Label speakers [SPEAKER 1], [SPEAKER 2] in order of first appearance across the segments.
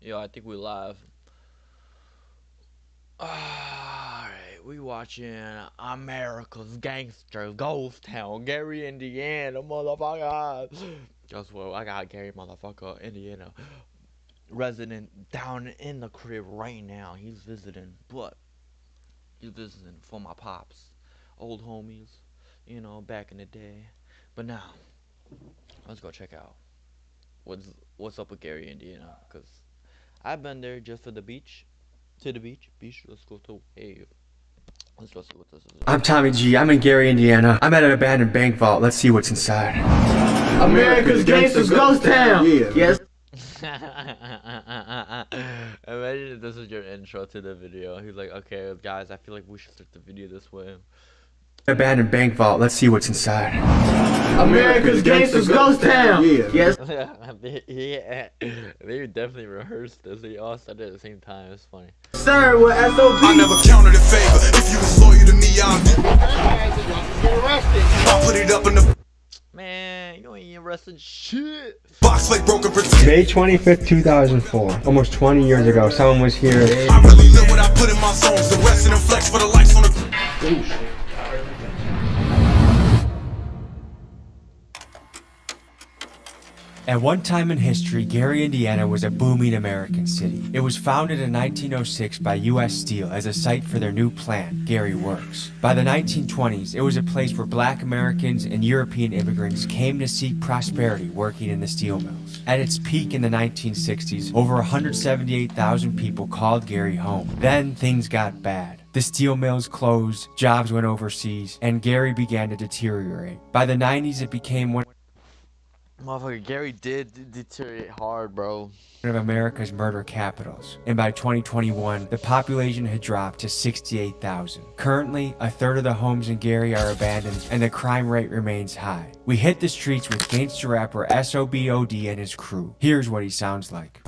[SPEAKER 1] Yo, I think we live. Alright, we watching America's Gangster, Ghost Town, Gary, Indiana, motherfucker. Guess what? I got Gary, motherfucker, Indiana, resident down in the crib right now. He's visiting, but he's visiting for my pops, old homies, back in the day. But now, let's go check out what's up with Gary, Indiana, cause I've been there just for the beach. To the beach. Let's go to a. Let's go see what this is.
[SPEAKER 2] I'm Tommy G. I'm in Gary, Indiana. I'm at an abandoned bank vault. Let's see what's inside.
[SPEAKER 3] America's Gangster's Ghost Town. Yeah. Yes.
[SPEAKER 1] Imagine if this is your intro to the video. He's like, okay, guys, I feel like we should start the video this way.
[SPEAKER 2] Abandoned bank vault. Let's see what's inside.
[SPEAKER 3] America's Gangster's Ghost Town. Yeah. Yes.
[SPEAKER 1] Yeah, they definitely rehearsed this. They all said it at the same time. It's funny.
[SPEAKER 3] Sir, with SOB.
[SPEAKER 4] I never counted a favor. If you was loyal to me, I'll put it up in the
[SPEAKER 1] Man, you ain't arrested shit.
[SPEAKER 4] box like broken pretend.
[SPEAKER 2] May 25th, 2004. Almost 20 years ago, someone was here.
[SPEAKER 4] I really live what I put in my songs. The rest of them flex for the likes on the.
[SPEAKER 2] At one time in history, Gary, Indiana was a booming American city. It was founded in 1906 by U.S. Steel as a site for their new plant, Gary Works. By the 1920s, it was a place where Black Americans and European immigrants came to seek prosperity working in the steel mills. At its peak in the 1960s, over 178,000 people called Gary home. Then things got bad. The steel mills closed, jobs went overseas, and Gary began to deteriorate. By the 90s, it became one
[SPEAKER 1] Motherfucker, Gary did deteriorate hard, bro.
[SPEAKER 2] of America's murder capitals, and by 2021, the population had dropped to 68,000. Currently, a third of the homes in Gary are abandoned, and the crime rate remains high. We hit the streets with gangster rapper SOBOD and his crew. Here's what he sounds like.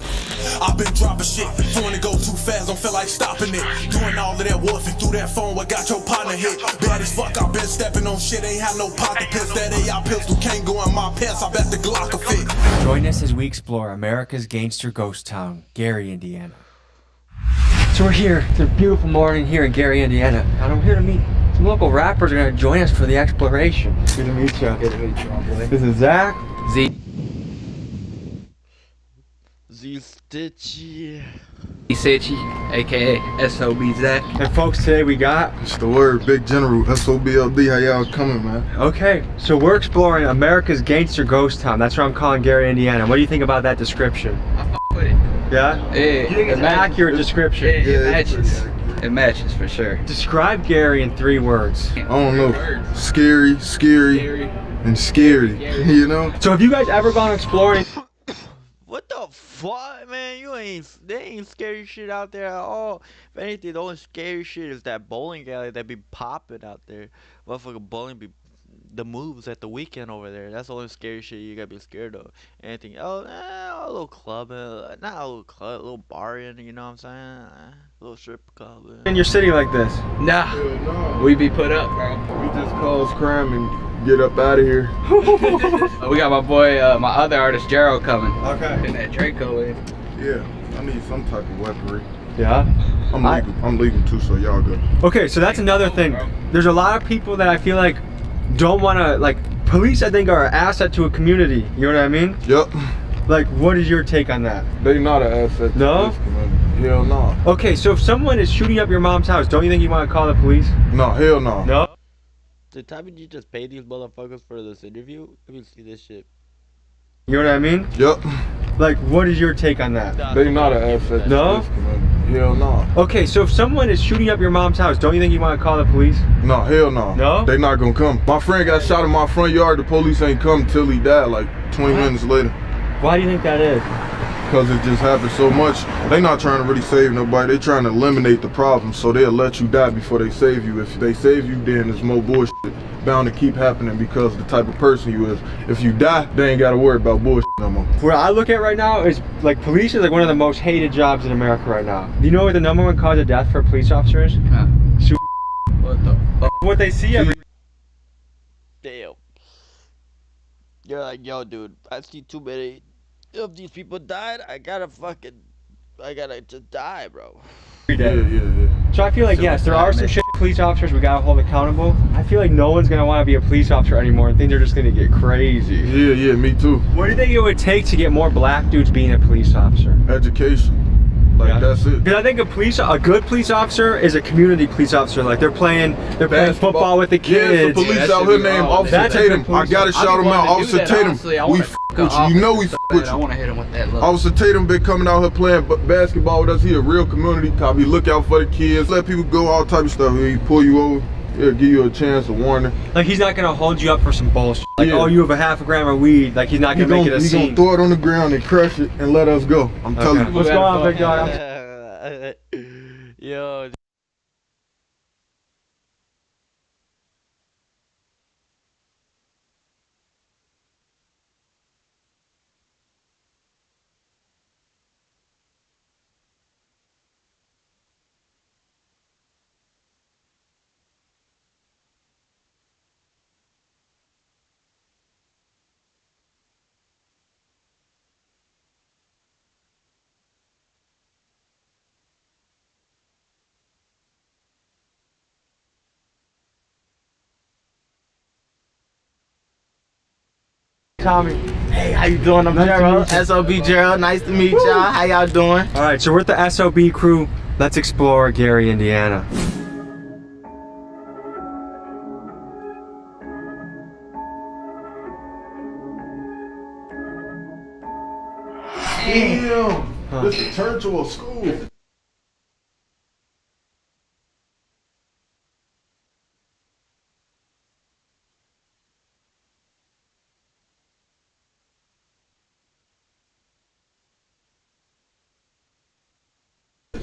[SPEAKER 4] I've been dropping shit, doing it go too fast, don't feel like stopping it. Doing all of that wolfing through that phone, what got your partner hit? Bad as fuck, I've been stepping on shit, ain't have no pocket piss. That AI pistol can't go in my pants, I bet the Glock will fit.
[SPEAKER 2] Join us as we explore America's gangster ghost town, Gary, Indiana. So we're here, it's a beautiful morning here in Gary, Indiana, and I'm here to meet some local rappers who are going to join us for the exploration. Good to meet you. Good to meet you, my boy. This is Zach.
[SPEAKER 3] Z.
[SPEAKER 1] Stitchy.
[SPEAKER 3] Sitchy, aka SOB Zach.
[SPEAKER 2] And folks, today we got...
[SPEAKER 5] It's the word, Big General, SOBLD, how y'all coming, man?
[SPEAKER 2] Okay, so we're exploring America's gangster ghost town. That's what I'm calling Gary, Indiana. What do you think about that description?
[SPEAKER 3] I fuck with it.
[SPEAKER 2] Yeah?
[SPEAKER 3] Yeah,
[SPEAKER 2] You think it's an accurate description?
[SPEAKER 3] It matches. It matches for sure.
[SPEAKER 2] Describe Gary in 3 words.
[SPEAKER 5] I don't know. Scary, and scary, you know?
[SPEAKER 2] So have you guys ever gone exploring?
[SPEAKER 1] What the fuck, man? They ain't scary shit out there at all. If anything, the only scary shit is that bowling alley that be popping out there. Motherfucking bowling be the moves at the weekend over there. That's the only scary shit you gotta be scared of. Anything else, a little club, not a little club, a little bar in, you know what I'm saying? A little strip club.
[SPEAKER 2] In your city like this?
[SPEAKER 3] Nah, we be put up, bro.
[SPEAKER 5] We just cause crime and get up out of here.
[SPEAKER 3] We got my boy, my other artist Gerald coming.
[SPEAKER 2] Okay.
[SPEAKER 3] And that Draco in.
[SPEAKER 5] Yeah, I need some type of weaponry.
[SPEAKER 2] Yeah?
[SPEAKER 5] I'm legal too, so y'all go.
[SPEAKER 2] Okay, so that's another thing. There's a lot of people that I feel like don't want to, like, police I think are an asset to a community. You know what I mean?
[SPEAKER 5] Yep.
[SPEAKER 2] Like, what is your take on that?
[SPEAKER 5] They not an asset to
[SPEAKER 2] No?
[SPEAKER 5] this community. Hell no.
[SPEAKER 2] Okay, so if someone is shooting up your mom's house, don't you think you want to call the police?
[SPEAKER 5] No, hell no.
[SPEAKER 2] No?
[SPEAKER 1] Did TommyG just pay these motherfuckers for this interview? Let me see this shit.
[SPEAKER 2] You know what I mean?
[SPEAKER 5] Yep.
[SPEAKER 2] Like, what is your take on that?
[SPEAKER 5] They not an asset
[SPEAKER 2] No?
[SPEAKER 5] to this community. Hell no.
[SPEAKER 2] Okay, so if someone is shooting up your mom's house, don't you think you want to call the police?
[SPEAKER 5] No, hell no.
[SPEAKER 2] No?
[SPEAKER 5] They not gonna come. My friend got shot in my front yard. The police ain't come till he died, like 20 minutes later.
[SPEAKER 2] Why do you think that is?
[SPEAKER 5] Because it just happened so much. They not trying to really save nobody. They trying to eliminate the problem, so they'll let you die before they save you. If they save you, then there's more bullshit bound to keep happening because of the type of person you is. If you die, they ain't got to worry about bullshit no more.
[SPEAKER 2] Where I look at right now is, like, police is like one of the most hated jobs in America right now. Do you know what the #1 cause of death for a police officer is?
[SPEAKER 3] Huh.
[SPEAKER 2] What the fuck? What they see every...
[SPEAKER 1] Damn. You're like, yo, dude, I see too many of these people died. I gotta fucking I gotta just die, bro.
[SPEAKER 2] Every day.
[SPEAKER 5] Yeah.
[SPEAKER 2] So I feel like, yes, there are some shit police officers we gotta hold accountable. I feel like no one's gonna want to be a police officer anymore and things are just gonna get crazy.
[SPEAKER 5] Yeah, me too.
[SPEAKER 2] What do you think it would take to get more black dudes being a police officer?
[SPEAKER 5] Education. Like, that's it.
[SPEAKER 2] Because I think a good police officer is a community police officer. Like they're playing football with the kids.
[SPEAKER 5] Yeah, the police out here named Officer Tatum. I gotta shout him out, Officer Tatum. We f with you. You know we f with
[SPEAKER 3] I
[SPEAKER 5] you.
[SPEAKER 3] want to hit him with that look.
[SPEAKER 5] Officer Tatum been coming out here playing basketball with us. He a real community cop. He look out for the kids, let people go, all type of stuff. He pull you over. He'll give you a chance, a warning.
[SPEAKER 2] Like he's not gonna hold you up for some bullshit. Like,
[SPEAKER 5] Yeah.
[SPEAKER 2] oh, you have a half a gram of weed. Like he's not gonna make it a
[SPEAKER 5] He's
[SPEAKER 2] scene.
[SPEAKER 5] gonna throw it on the ground and crush it and let us go. I'm telling you.
[SPEAKER 2] What's going on, big dog?
[SPEAKER 1] Yo.
[SPEAKER 2] Tommy.
[SPEAKER 6] Hey, how you doing? I'm Gerald, SOB Gerald. Nice to meet y'all. How y'all doing?
[SPEAKER 2] All right, so we're at the SOB crew. Let's explore Gary, Indiana.
[SPEAKER 5] Damn. This is a church or a school.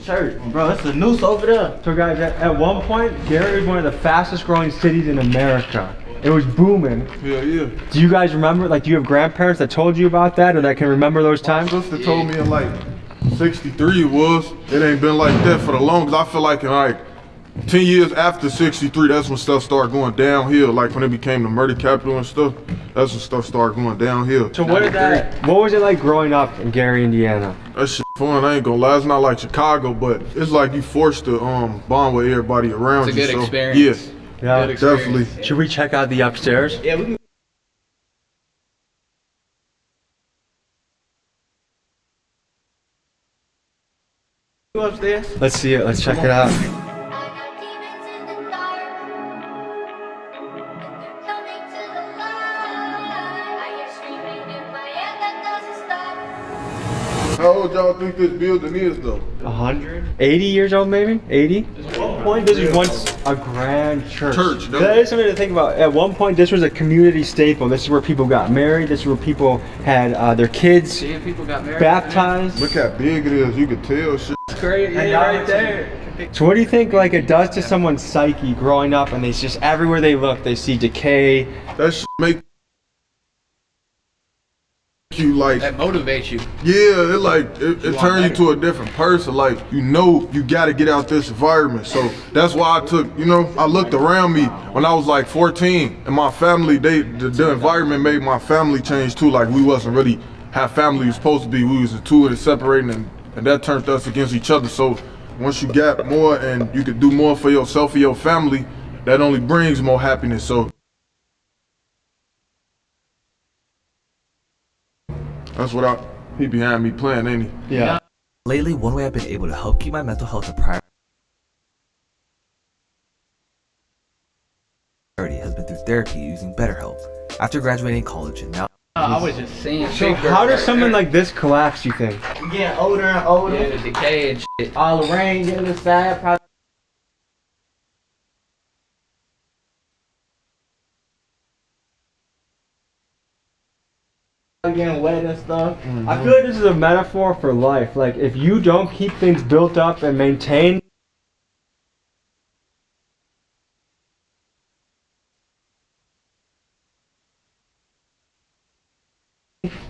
[SPEAKER 6] Church, bro. It's a noose over there.
[SPEAKER 2] So guys, at one point, Gary was one of the fastest growing cities in America. It was booming.
[SPEAKER 5] Yeah.
[SPEAKER 2] Do you guys remember, like, do you have grandparents that told you about that or that can remember those times?
[SPEAKER 5] My sister told me in like 63 it was. It ain't been like that for the longest. I feel like in like 10 years after 63, that's when stuff started going downhill. Like when it became the murder capital and stuff, that's when stuff started going downhill.
[SPEAKER 2] So what was it like growing up in Gary, Indiana?
[SPEAKER 5] That shit fun, I ain't gonna lie. It's not like Chicago, but it's like you forced to bond with everybody around
[SPEAKER 3] It's
[SPEAKER 5] you.
[SPEAKER 3] a good
[SPEAKER 5] so,
[SPEAKER 3] experience.
[SPEAKER 2] Yeah,
[SPEAKER 3] Good experience.
[SPEAKER 5] definitely.
[SPEAKER 2] Should we check out the upstairs?
[SPEAKER 6] Yeah, we can go upstairs.
[SPEAKER 2] Let's see it. Let's check it out.
[SPEAKER 5] How old y'all think this building is though?
[SPEAKER 2] 100? 80 years old, maybe? 80? At one point, this was once a grand church. That is something to think about. At one point, this was a community staple. This is where people got married. This is where people had their kids
[SPEAKER 3] Seeing people got married.
[SPEAKER 2] baptized.
[SPEAKER 5] Look how big it is. You can tell shit.
[SPEAKER 3] It's great. Yeah, right there.
[SPEAKER 2] So what do you think like it does to someone's psyche growing up and they just everywhere they look, they see decay?
[SPEAKER 5] That shit make you like,
[SPEAKER 3] That motivates you.
[SPEAKER 5] yeah, it turns you to a different person. Like, you know, you gotta get out this environment. So that's why I took, I looked around me when I was like 14 and my family, the environment made my family change too. Like we wasn't really how family was supposed to be. We was two of the separating and that turned us against each other. So once you got more and you could do more for yourself, for your family, that only brings more happiness. So that's what he behind me playing, ain't he?
[SPEAKER 2] Yeah.
[SPEAKER 7] Lately, one way I've been able to help keep my mental health a priority has been through therapy using BetterHelp. After graduating college and now
[SPEAKER 3] I was just saying.
[SPEAKER 2] So how does something like this collapse, you think?
[SPEAKER 6] We getting older and older.
[SPEAKER 3] Yeah, the decay and shit.
[SPEAKER 6] All the rain getting inside. Probably getting wet and stuff.
[SPEAKER 2] I feel like this is a metaphor for life. Like if you don't keep things built up and maintained,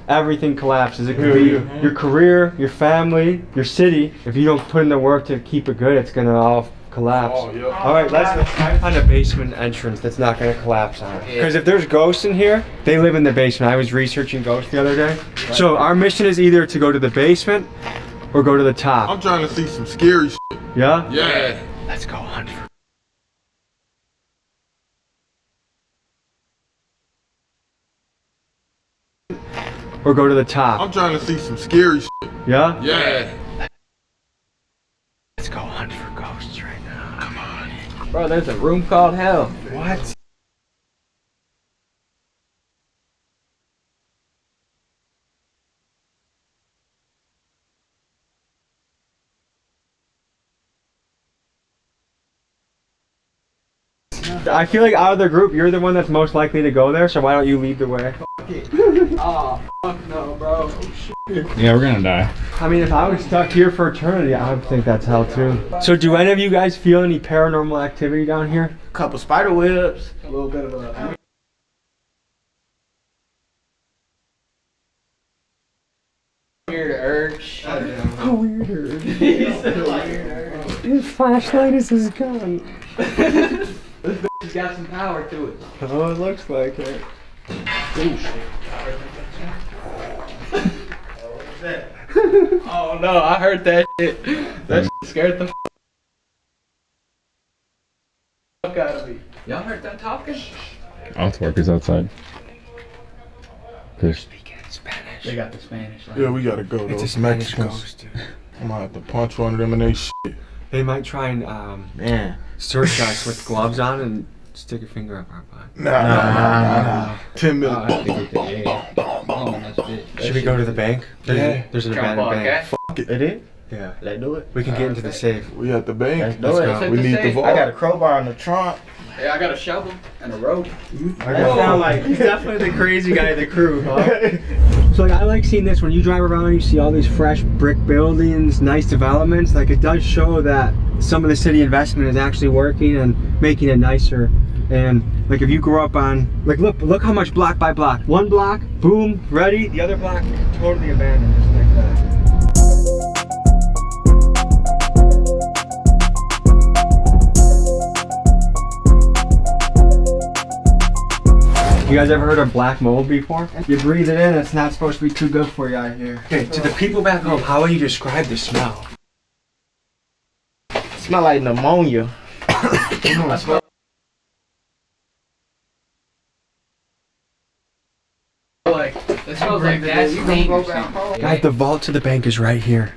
[SPEAKER 2] everything collapses. It could be your career, your family, your city. If you don't put in the work to keep it good, it's gonna all collapse.
[SPEAKER 5] Oh, yeah.
[SPEAKER 2] All right, let's try to find a basement entrance that's not gonna collapse on it. Because if there's ghosts in here, they live in the basement. I was researching ghosts the other day. So our mission is either to go to the basement or go to the top?
[SPEAKER 5] I'm trying to see some scary shit.
[SPEAKER 2] Yeah?
[SPEAKER 5] Yeah.
[SPEAKER 2] Let's go hunt for. Or go to the top.
[SPEAKER 5] I'm trying to see some scary shit.
[SPEAKER 2] Yeah?
[SPEAKER 5] Yeah.
[SPEAKER 2] Let's go hunt for ghosts right now. Come on.
[SPEAKER 3] Bro, there's a room called hell.
[SPEAKER 2] What? I feel like out of the group, you're the one that's most likely to go there, so why don't you lead the way?
[SPEAKER 3] Oh, fuck no, bro.
[SPEAKER 8] Yeah, we're gonna die.
[SPEAKER 2] I mean, if I was stuck here for eternity, I would think that's hell too. So do any of you guys feel any paranormal activity down here?
[SPEAKER 6] Couple spider webs. A little bit of a. Weird urge.
[SPEAKER 2] A weird urge. His flashlight is his gun.
[SPEAKER 3] This bitch got some power to it.
[SPEAKER 2] Oh, it looks like it.
[SPEAKER 3] Oh no, I heard that shit. That shit scared the fuck out of me. Y'all heard that talking?
[SPEAKER 8] Outwork is outside. Fish.
[SPEAKER 3] They got the Spanish.
[SPEAKER 5] Yeah, we gotta go though.
[SPEAKER 2] It's a
[SPEAKER 5] It's
[SPEAKER 2] Spanish
[SPEAKER 5] Mexicans.
[SPEAKER 2] ghost, dude.
[SPEAKER 5] I'm gonna have to punch one of them in they shit.
[SPEAKER 2] They might try and
[SPEAKER 6] Man.
[SPEAKER 2] search us with gloves on and stick a finger up our butt.
[SPEAKER 5] Nah. 10 minutes.
[SPEAKER 3] Oh, that's it.
[SPEAKER 2] Should we go to the bank?
[SPEAKER 5] Yeah.
[SPEAKER 2] There's an
[SPEAKER 3] Trump
[SPEAKER 2] abandoned bank.
[SPEAKER 3] podcast?
[SPEAKER 6] It is?
[SPEAKER 2] Yeah.
[SPEAKER 6] Let's do it.
[SPEAKER 2] We can get into the safe.
[SPEAKER 5] We at the bank.
[SPEAKER 6] Let's do it.
[SPEAKER 2] go.
[SPEAKER 5] We need the vault.
[SPEAKER 6] I got a crowbar in the trunk.
[SPEAKER 3] Yeah, I got a shovel and a rope.
[SPEAKER 2] That sound like he's definitely the crazy guy of the crew, huh? So like I like seeing this when you drive around, you see all these fresh brick buildings, nice developments. Like it does show that some of the city investment is actually working and making it nicer. And like if you grow up on, like look how much block by block. One block, boom, ready. The other block, totally abandoned, just like that. You guys ever heard of black mold before? You breathe it in, it's not supposed to be too good for you out here. Okay, to the people back home, how would you describe the smell?
[SPEAKER 6] Smell like pneumonia.
[SPEAKER 3] I smell like it smells like gasoline or something.
[SPEAKER 2] Guys, the vault to the bank is right here.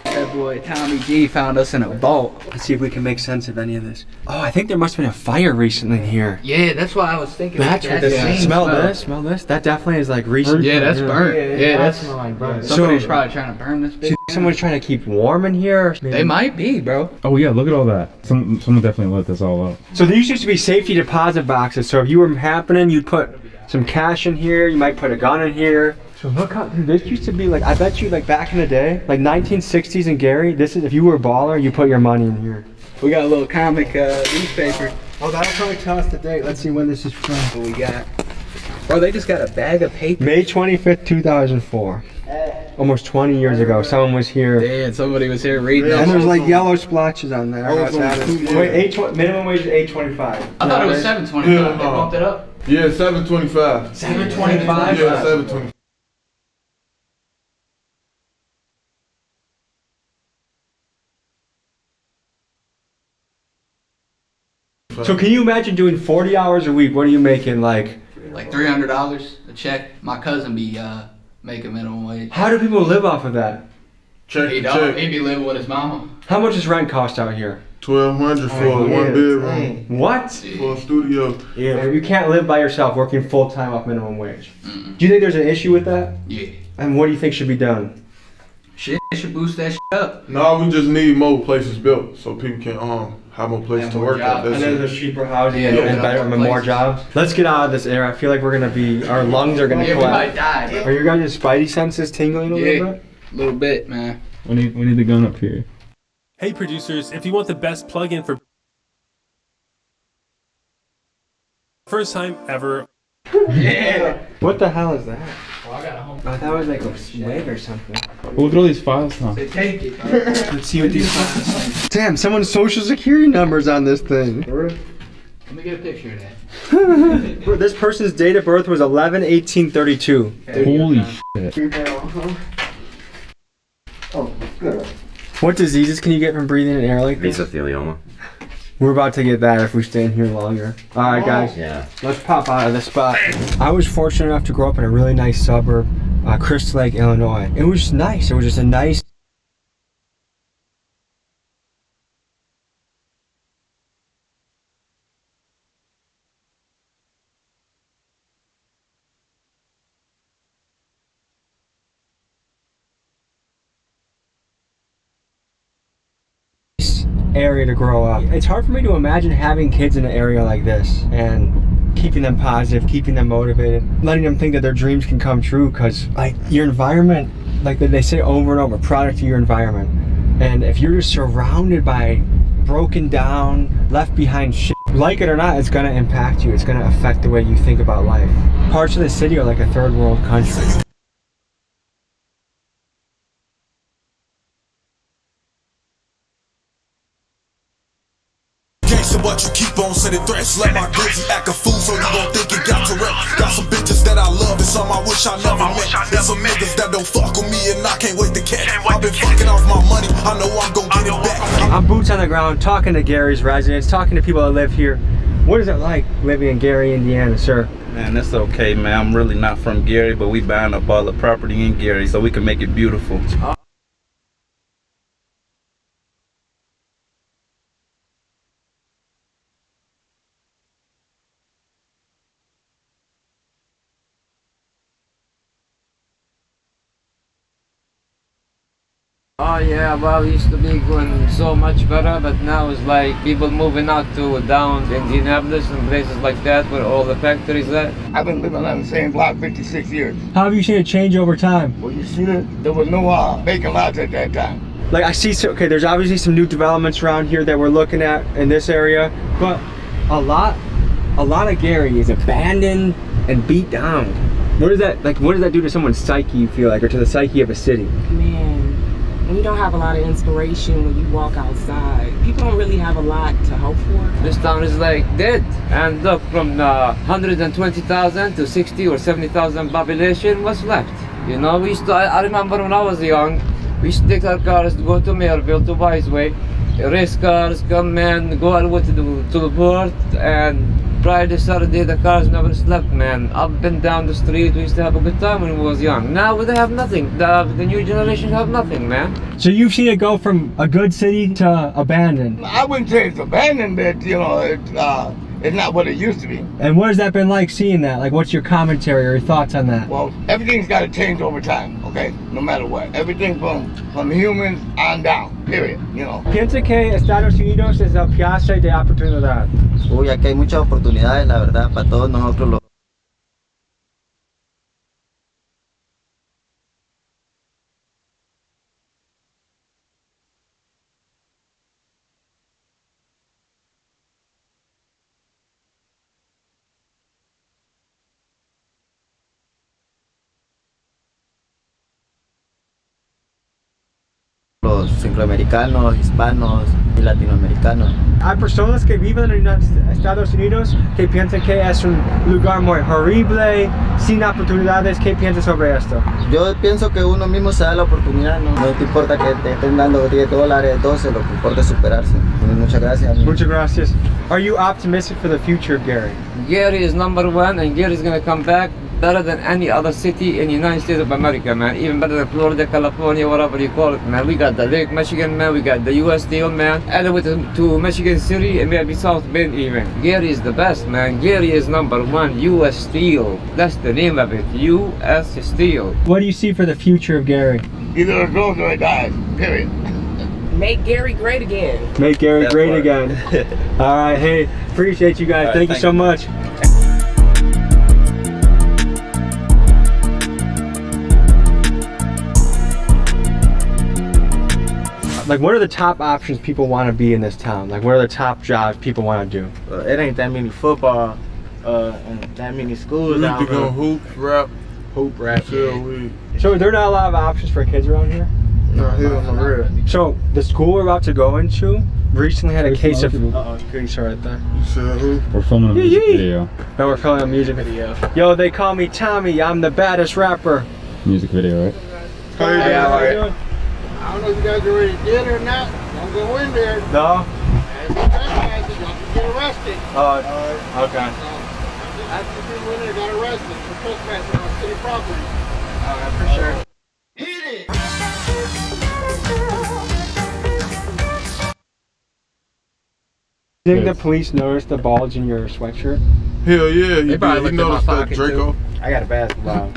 [SPEAKER 3] That boy Tommy G found us in a vault.
[SPEAKER 2] Let's see if we can make sense of any of this. Oh, I think there must have been a fire recently here.
[SPEAKER 3] Yeah, that's why I was thinking.
[SPEAKER 2] That's what this is. Smell this, smell this. That definitely is like recent.
[SPEAKER 3] Yeah, that's burnt. Yeah, that's
[SPEAKER 6] like burnt.
[SPEAKER 3] somebody's probably trying to burn this bitch.
[SPEAKER 2] Someone's trying to keep warm in here.
[SPEAKER 3] They might be, bro.
[SPEAKER 8] Oh yeah, look at all that. Someone definitely lit this all up.
[SPEAKER 2] So these used to be safety deposit boxes. So if you were happening, you'd put some cash in here. You might put a gun in here. So look how, dude, this used to be like, I bet you like back in the day, like 1960s in Gary, this is, if you were a baller, you put your money in here.
[SPEAKER 3] We got a little comic newspaper.
[SPEAKER 2] Oh, that'll probably tell us the date. Let's see when this is from.
[SPEAKER 3] What we got? Bro, they just got a bag of paper.
[SPEAKER 2] May 25th, 2004. Almost 20 years ago, someone was here.
[SPEAKER 3] Damn, somebody was here reading.
[SPEAKER 2] And
[SPEAKER 3] that.
[SPEAKER 2] there's like yellow splotches on there.
[SPEAKER 5] Oh, so
[SPEAKER 2] Wait, minimum wage is $8.25.
[SPEAKER 3] I thought it was $7.25.
[SPEAKER 5] Yeah,
[SPEAKER 3] They bumped it up.
[SPEAKER 5] Yeah, 725.
[SPEAKER 3] $7.25.
[SPEAKER 5] Yeah, 725.
[SPEAKER 2] So can you imagine doing 40 hours a week? What are you making like?
[SPEAKER 3] Like $300 a check. My cousin be making minimum wage.
[SPEAKER 2] How do people live off of that?
[SPEAKER 5] Check
[SPEAKER 3] He
[SPEAKER 5] the
[SPEAKER 3] don't.
[SPEAKER 5] check.
[SPEAKER 3] He be living with his mama.
[SPEAKER 2] How much does rent cost out here?
[SPEAKER 5] $1,200 for a one bedroom.
[SPEAKER 2] What?
[SPEAKER 5] For a studio.
[SPEAKER 2] Yeah. You can't live by yourself working full time off minimum wage.
[SPEAKER 3] Mm-mm.
[SPEAKER 2] Do you think there's an issue with that?
[SPEAKER 3] Yeah.
[SPEAKER 2] And what do you think should be done?
[SPEAKER 3] Shit, they should boost that shit up.
[SPEAKER 5] No, we just need more places built so people can have more places
[SPEAKER 3] And
[SPEAKER 5] to
[SPEAKER 3] more
[SPEAKER 5] work at.
[SPEAKER 3] jobs.
[SPEAKER 2] And
[SPEAKER 5] That's
[SPEAKER 2] then
[SPEAKER 5] it.
[SPEAKER 2] there's cheaper housing
[SPEAKER 3] Yeah,
[SPEAKER 2] and
[SPEAKER 3] yeah.
[SPEAKER 2] better and more
[SPEAKER 3] Places.
[SPEAKER 2] jobs. Let's get out of this air. I feel like we're gonna be, our lungs are gonna
[SPEAKER 3] Yeah, we
[SPEAKER 2] collapse.
[SPEAKER 3] might die, bro.
[SPEAKER 2] Are your guys' spidey senses tingling a
[SPEAKER 3] Yeah.
[SPEAKER 2] little bit?
[SPEAKER 3] A little bit, man.
[SPEAKER 8] We need the gun up here.
[SPEAKER 9] Hey producers, if you want the best plugin for first time ever,
[SPEAKER 3] Yeah.
[SPEAKER 2] What the hell is that?
[SPEAKER 3] Oh, I got a home.
[SPEAKER 2] Oh, that was like a wig or something.
[SPEAKER 8] Well, look at all these files now.
[SPEAKER 3] They take it.
[SPEAKER 2] Let's see what these files. Damn, someone's social security number's on this thing.
[SPEAKER 3] Let me get a picture of that.
[SPEAKER 2] This person's date of birth was 11/18/32.
[SPEAKER 8] Holy shit.
[SPEAKER 5] Oh, good.
[SPEAKER 2] What diseases can you get from breathing in air like this?
[SPEAKER 6] Mesothelioma.
[SPEAKER 2] We're about to get that if we stay in here longer. Alright guys, let's pop out of this spot. I was fortunate enough to grow up in a really nice suburb, Crystal Lake, Illinois. It was nice. It was just a nice area to grow up. It's hard for me to imagine having kids in an area like this and keeping them positive, keeping them motivated, letting them think that their dreams can come true, because like your environment, like they say over and over, product of your environment. And if you're just surrounded by broken down, left behind shit, like it or not, it's gonna impact you. It's gonna affect the way you think about life. Parts of the city are like a third world country.
[SPEAKER 4] Gangster, but you keep on sending threats. Let my glizzy act a fool, so you gon' think it got to rep. Got some bitches that I love and some I wish I never met. There's some niggas that don't fuck with me and I can't wait to catch. I've been fucking off my money, I know I'm gon' get it back.
[SPEAKER 2] I'm boots on the ground, talking to Gary's residents, talking to people that live here. What is it like living in Gary, Indiana, sir?
[SPEAKER 10] Man, that's okay, man. I'm really not from Gary, but we buying up all the property in Gary so we can make it beautiful.
[SPEAKER 11] Oh yeah, well, it used to be going so much better, but now it's like people moving out to down in Indianapolis and places like that where all the factories are.
[SPEAKER 12] I've been living on the same block 56 years.
[SPEAKER 2] How have you seen it change over time?
[SPEAKER 12] Well, you see that there was no vacant lots at that time.
[SPEAKER 2] Like I see, okay, there's obviously some new developments around here that we're looking at in this area, but a lot of Gary is abandoned and beat down. What does that do to someone's psyche, you feel like, or to the psyche of a city?
[SPEAKER 13] Man, we don't have a lot of inspiration when you walk outside. People don't really have a lot to hope for.
[SPEAKER 11] This town is like dead. And look, from 120,000 to 60 or 70,000 population, what's left? You know, I remember when I was young, we used to take our cars to go to Maryville, to Wiseway, race cars, come in, go all the way to the port, and Friday, Saturday, the cars never slept, man. Up and down the street, we used to have a good time when we was young. Now they have nothing. The new generation have nothing, man.
[SPEAKER 2] So you've seen it go from a good city to abandoned?
[SPEAKER 12] I wouldn't say it's abandoned, but you know, it's not what it used to be.
[SPEAKER 2] And what has that been like, seeing that? Like, what's your commentary or your thoughts on that?
[SPEAKER 12] Well, everything's got to change over time, okay? No matter what. Everything from humans on down, period, you know.
[SPEAKER 2] Piensa que Estados Unidos es el piazza de oportunidad.
[SPEAKER 6] Uy, aquí hay muchas oportunidades, la verdad, para todos nosotros los centroamericanos, hispanos y latinoamericanos.
[SPEAKER 2] Hay personas que viven en Estados Unidos que piensan que es un lugar muy horrible, sin oportunidades. ¿Qué piensas sobre esto?
[SPEAKER 6] Yo pienso que uno mismo se da la oportunidad, no te importa que te estén dando $10, 12, lo que importa es superarse. Muchas gracias.
[SPEAKER 2] Muchas gracias. Are you optimistic for the future of Gary?
[SPEAKER 11] Gary is #1, and Gary is gonna come back better than any other city in the United States of America, man. Even better than Florida, California, whatever you call it, man. We got the Lake Michigan, man. We got the U.S. Steel, man. And to Michigan City and maybe South Bend even. Gary is the best, man. Gary is #1, U.S. Steel. That's the name of it, U.S. Steel.
[SPEAKER 2] What do you see for the future of Gary?
[SPEAKER 12] Either it goes or it dies, period.
[SPEAKER 13] Make Gary great again.
[SPEAKER 2] Make Gary great again. All right, hey, appreciate you guys. Thank you so much. Like, what are the top options people want to be in this town? Like, what are the top jobs people want to do?
[SPEAKER 6] It ain't that many football, and that many schools out here.
[SPEAKER 5] Hoop, rap, sell weed.
[SPEAKER 2] So there are not a lot of options for kids around here?
[SPEAKER 5] No, hell no, real.
[SPEAKER 2] So the school we're about to go into recently had a case of grease right there.
[SPEAKER 5] You said who?
[SPEAKER 8] We're filming a music video.
[SPEAKER 2] No, we're filming a music video. Yo, they call me Tommy. I'm the baddest rapper.
[SPEAKER 8] Music video, right?
[SPEAKER 2] Hey, how are you doing?
[SPEAKER 12] I don't know if you guys are ready to get it or not. Don't go in there.
[SPEAKER 2] No?
[SPEAKER 12] As a trespasser, y'all can get arrested.
[SPEAKER 2] Okay.
[SPEAKER 12] After the people in there got arrested for trespassing on city property.
[SPEAKER 2] Alright, for sure.
[SPEAKER 12] Hit it!
[SPEAKER 2] Do you think the police noticed the bulge in your sweatshirt?
[SPEAKER 5] Hell yeah, he
[SPEAKER 3] probably
[SPEAKER 5] did.
[SPEAKER 3] looked
[SPEAKER 5] He
[SPEAKER 3] in my
[SPEAKER 5] noticed that,
[SPEAKER 3] pocket,
[SPEAKER 5] Draco.
[SPEAKER 2] I got a basketball.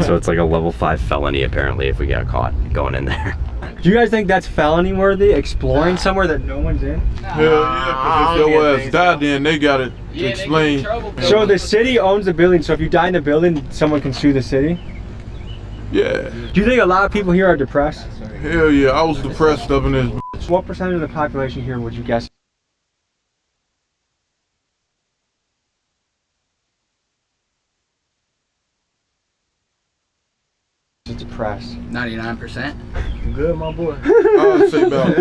[SPEAKER 14] So it's like a level 5 felony apparently if we get caught going in there.
[SPEAKER 2] Do you guys think that's felony worthy? Exploring somewhere that no one's in?
[SPEAKER 5] Hell yeah, because if your ass died, then they got it explain.
[SPEAKER 2] So the city owns the building, so if you die in the building, someone can sue the city?
[SPEAKER 5] Yeah.
[SPEAKER 2] Do you think a lot of people here are depressed?
[SPEAKER 5] Hell yeah, I was depressed up in this.
[SPEAKER 2] What percentage of the population here would you guess? Is depressed?
[SPEAKER 3] 99%.
[SPEAKER 2] Good, my boy.
[SPEAKER 5] I'd say about.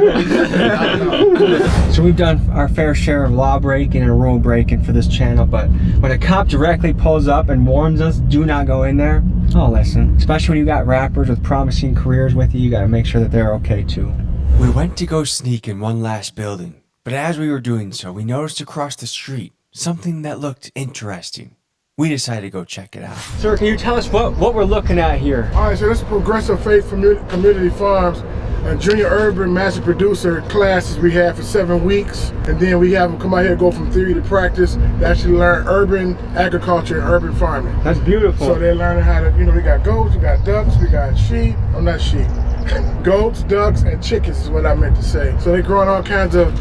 [SPEAKER 2] So we've done our fair share of law breaking and rule breaking for this channel, but when a cop directly pulls up and warns us, do not go in there, oh listen. Especially when you got rappers with promising careers with you, you gotta make sure that they're okay too. We went to go sneak in one last building, but as we were doing so, we noticed across the street something that looked interesting. We decided to go check it out. Sir, can you tell us what we're looking at here?
[SPEAKER 12] All right, so this is Progressive Faith Community Farms, a junior urban master producer classes we have for 7 weeks. And then we have them come out here, go from theory to practice. They actually learn urban agriculture and urban farming.
[SPEAKER 2] That's beautiful.
[SPEAKER 12] So they're learning how to, we got goats, we got ducks, we got sheep. Oh, not sheep. Goats, ducks, and chickens is what I meant to say. So they're growing all kinds of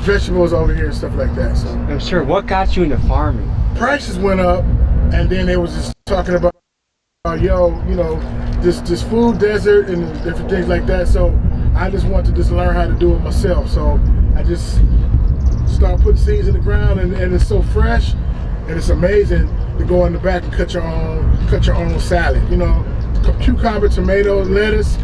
[SPEAKER 12] vegetables over here and stuff like that. So.
[SPEAKER 2] I'm sure. What got you into farming?
[SPEAKER 12] Prices went up, and then they was just talking about, this food desert and different things like that. So I just wanted to just learn how to do it myself. So I just started putting seeds in the ground, and it's so fresh, and it's amazing to go in the back and cut your own salad. Cucumber, tomato, lettuce.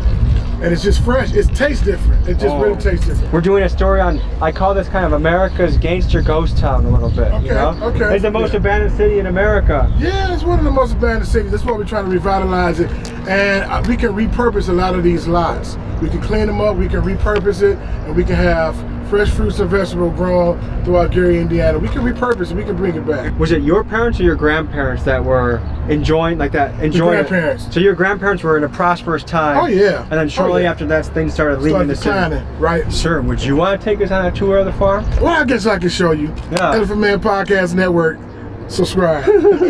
[SPEAKER 12] And it's just fresh. It tastes different. It just really tastes different.
[SPEAKER 2] We're doing a story on, I call this kind of America's gangster ghost town a little bit.
[SPEAKER 12] Okay, okay.
[SPEAKER 2] It's the most abandoned city in America.
[SPEAKER 12] Yeah, it's one of the most abandoned cities. That's why we're trying to revitalize it. And we can repurpose a lot of these lots. We can clean them up, we can repurpose it, and we can have fresh fruits and vegetables grown throughout Gary, Indiana. We can repurpose it, we can bring it back.
[SPEAKER 2] Was it your parents or your grandparents that were enjoying it?
[SPEAKER 12] Grandparents.
[SPEAKER 2] So your grandparents were in a prosperous time.
[SPEAKER 12] Oh yeah.
[SPEAKER 2] And then shortly after that, things started leaving the city.
[SPEAKER 12] Right.
[SPEAKER 2] Sir, would you want to take us on a tour of the farm?
[SPEAKER 12] Well, I guess I can show you.
[SPEAKER 2] Yeah.
[SPEAKER 12] Elephant Man Podcast Network. Subscribe.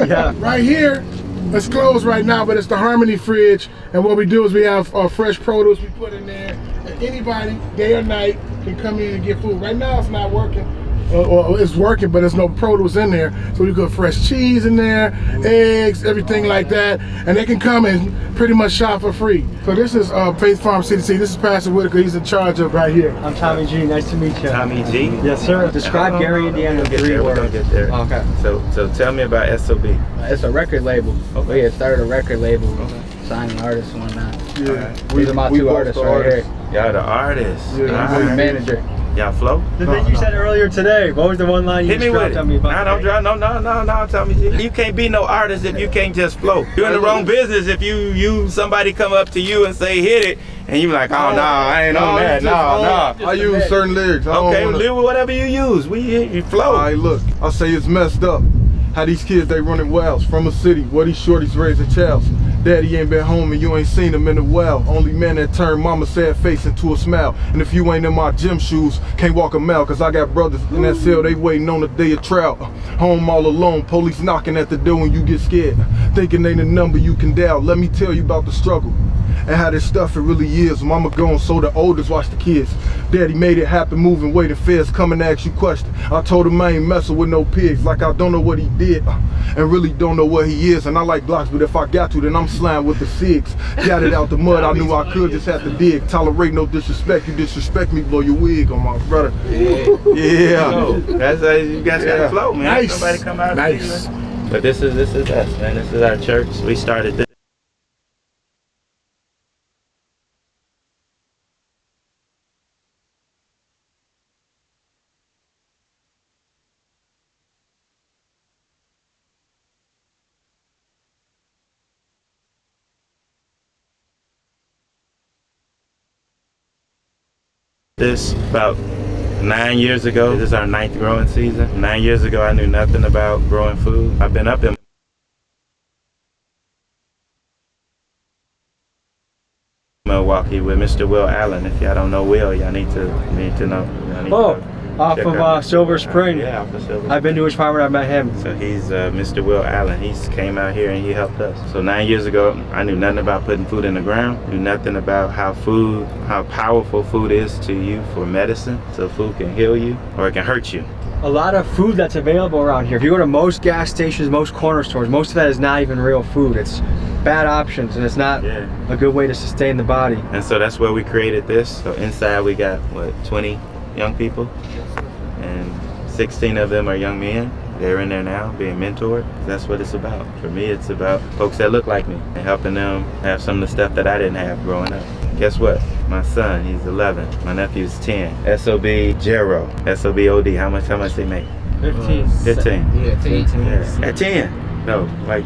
[SPEAKER 2] Yeah.
[SPEAKER 12] Right here, it's closed right now, but it's the Harmony fridge. And what we do is we have fresh produce we put in there. And anybody, day or night, can come in and get food. Right now, it's not working. Or it's working, but there's no produce in there. So we got fresh cheese in there, eggs, everything like that. And they can come and pretty much shop for free. So this is Faith Farm CDC. This is Pastor Whitaker. He's in charge of right here.
[SPEAKER 2] I'm Tommy G. Nice to meet you.
[SPEAKER 10] Tommy G?
[SPEAKER 2] Yes, sir. Describe Gary, Indiana in 3 words.
[SPEAKER 10] We're gonna get there.
[SPEAKER 2] Okay.
[SPEAKER 10] So tell me about SOB.
[SPEAKER 3] It's a record label. We had started a record label, signing artists and whatnot.
[SPEAKER 12] Yeah.
[SPEAKER 3] These are my 2 artists right here.
[SPEAKER 10] Y'all the artists.
[SPEAKER 12] Yeah,
[SPEAKER 3] I'm the manager.
[SPEAKER 10] Y'all flow?
[SPEAKER 2] The thing you said earlier today, what was the one line you
[SPEAKER 10] Hit me with it.
[SPEAKER 2] on me about?
[SPEAKER 10] No, Tommy G. You can't be no artist if you can't just flow. You're in the wrong business if somebody come up to you and say hit it, and you like, oh no, I ain't on that. No.
[SPEAKER 5] I use certain lyrics.
[SPEAKER 10] Okay, live with whatever you use. You flow.
[SPEAKER 5] All right, look, I say it's messed up. How these kids, they running wells from a city where these shorties raising childs. Daddy ain't been home and you ain't seen him in a while. Only man that turned mama sad face into a smile. And if you ain't in my gym shoes, can't walk a mile. Cause I got brothers in that cell, they waiting on the day of trial. Home all alone, police knocking at the door when you get scared. Thinking ain't a number you can dial. Let me tell you about the struggle and how this stuff it really is. Mama gone, so the oldest watch the kids. Daddy made it happen, moving, waiting, feds come and ask you questions. I told him I ain't messing with no pigs, like I don't know what he did and really don't know what he is. And I like blocks, but if I got to, then I'm slime with the SIGs. Got it out the mud, I knew I could, just have to dig. Tolerate no disrespect, you disrespect me, blow your wig on my brother. Yeah.
[SPEAKER 10] That's how you guys gotta flow, man.
[SPEAKER 12] Nice.
[SPEAKER 10] Somebody come out nice. But this is us, man. This is our church. We started this. this about 9 years ago. This is our 9th growing season. 9 years ago, I knew nothing about growing food. I've been up in Milwaukee with Mr. Will Allen. If y'all don't know Will, y'all need to know.
[SPEAKER 2] Off of Silver Spring.
[SPEAKER 10] Yeah, off of Silver Spring.
[SPEAKER 2] I've been to his farm and I've met him.
[SPEAKER 10] So he's Mr. Will Allen. He's came out here and he helped us. So 9 years ago, I knew nothing about putting food in the ground. Knew nothing about how powerful food is to you for medicine. So food can heal you or it can hurt you.
[SPEAKER 2] A lot of food that's available around here. If you go to most gas stations, most corner stores, most of that is not even real food. It's bad options and it's not a good way to sustain the body.
[SPEAKER 10] And so that's where we created this. So inside we got, what, 20 young people? And 16 of them are young men. They're in there now being mentored. That's what it's about. For me, it's about folks that look like me and helping them have some of the stuff that I didn't have growing up. Guess what? My son, he's 11. My nephew's 10. SOB Jero. SOB OD. How much they make?
[SPEAKER 3] 15.
[SPEAKER 10] 15.
[SPEAKER 3] Yeah, 15.
[SPEAKER 10] Yeah. At 10. No, like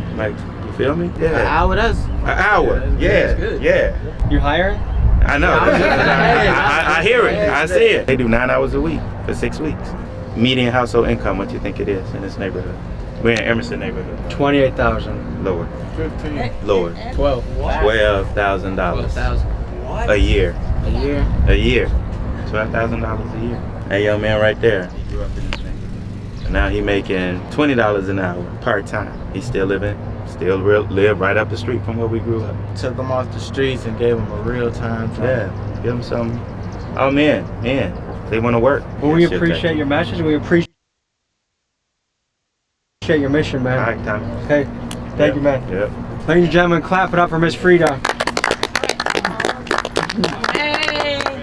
[SPEAKER 10] you feel me? Yeah.
[SPEAKER 3] An hour, that's
[SPEAKER 10] an hour. Yeah.
[SPEAKER 3] That's good.
[SPEAKER 10] Yeah.
[SPEAKER 2] You hiring?
[SPEAKER 10] I know. I hear it. I see it. They do 9 hours a week for 6 weeks. Median household income, what you think it is in this neighborhood? We're in Emerson neighborhood.
[SPEAKER 2] 28,000.
[SPEAKER 10] Lower.
[SPEAKER 12] 15.
[SPEAKER 10] Lower.
[SPEAKER 3] 12.
[SPEAKER 10] $12,000 a year.
[SPEAKER 3] A year?
[SPEAKER 10] A year. $12,000 a year. That young man right there, he grew up in this neighborhood. And now he making $20 an hour part-time. He's still live right up the street from where we grew up.
[SPEAKER 3] Took them off the streets and gave them a real time job.
[SPEAKER 10] Yeah, give them something. Oh man, they want to work.
[SPEAKER 2] Well, we appreciate your message and we appreciate your mission, man.
[SPEAKER 10] All right, Tommy.
[SPEAKER 2] Okay, thank you, man.
[SPEAKER 10] Yep.
[SPEAKER 2] Ladies and gentlemen, clap it up for Miss Frida.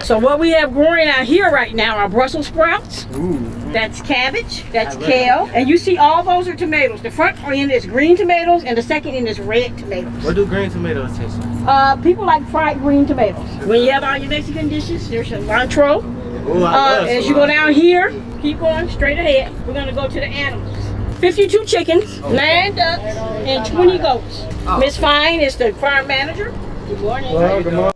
[SPEAKER 15] So what we have growing out here right now are Brussels sprouts.
[SPEAKER 2] Ooh.
[SPEAKER 15] That's cabbage, that's kale, and you see all those are tomatoes. The front end is green tomatoes and the second end is red tomatoes.
[SPEAKER 3] What do green tomatoes taste like?
[SPEAKER 15] People like fried green tomatoes. When you have all your Mexican dishes, there's cilantro.
[SPEAKER 3] Ooh,
[SPEAKER 15] as you go down here, keep going straight ahead. We're gonna go to the animals. 52 chickens, 9 ducks, and 20 goats. Miss Fine is the farm manager. Good morning.
[SPEAKER 2] Well, good morning.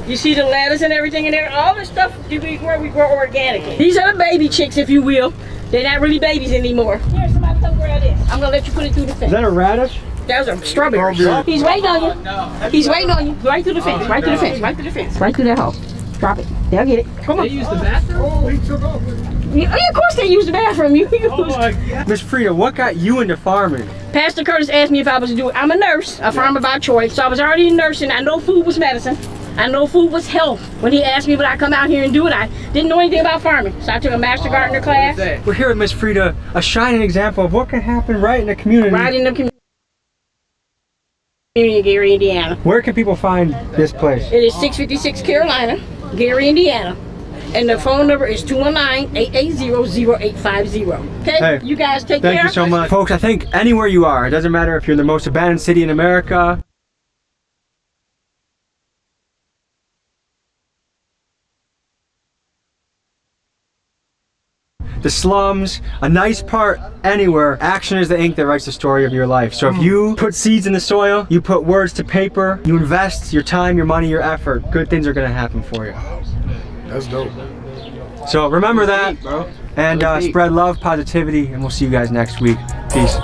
[SPEAKER 15] You see the lettuce and everything in there? All this stuff we grow organically. These are the baby chicks, if you will. They're not really babies anymore. Here, somebody come grab this. I'm gonna let you put it through the fence.
[SPEAKER 2] Is that a radish?
[SPEAKER 15] Those are strawberries. He's waiting on you. He's waiting on you. Right through the fence. Right through the fence. Right through the fence. Right through that hole. Drop it. They'll get it. Come on.
[SPEAKER 3] They use the bathroom?
[SPEAKER 12] Oh, he took off.
[SPEAKER 15] Yeah, of course they use the bathroom.
[SPEAKER 2] Miss Frida, what got you into farming?
[SPEAKER 15] Pastor Curtis asked me if I was to do it. I'm a nurse, a farmer by choice, so I was already nursing. I know food was medicine. I know food was health. When he asked me would I come out here and do it, I didn't know anything about farming. So I took a master gardener class.
[SPEAKER 2] We're here with Miss Frida, a shining example of what can happen right in the community.
[SPEAKER 15] Right in the community in Gary, Indiana.
[SPEAKER 2] Where can people find this place?
[SPEAKER 15] It is 656 Carolina, Gary, Indiana. And the phone number is 219-880-0850. Okay,
[SPEAKER 2] Hey,
[SPEAKER 15] you guys take care.
[SPEAKER 2] Thank you so much. Folks, I think anywhere you are, it doesn't matter if you're in the most abandoned city in America, the slums, a nice part, anywhere, action is the ink that writes the story of your life. So if you put seeds in the soil, you put words to paper, you invest your time, your money, your effort, good things are gonna happen for you.
[SPEAKER 12] That's dope.
[SPEAKER 2] So remember that, and spread love, positivity, and we'll see you guys next week. Peace.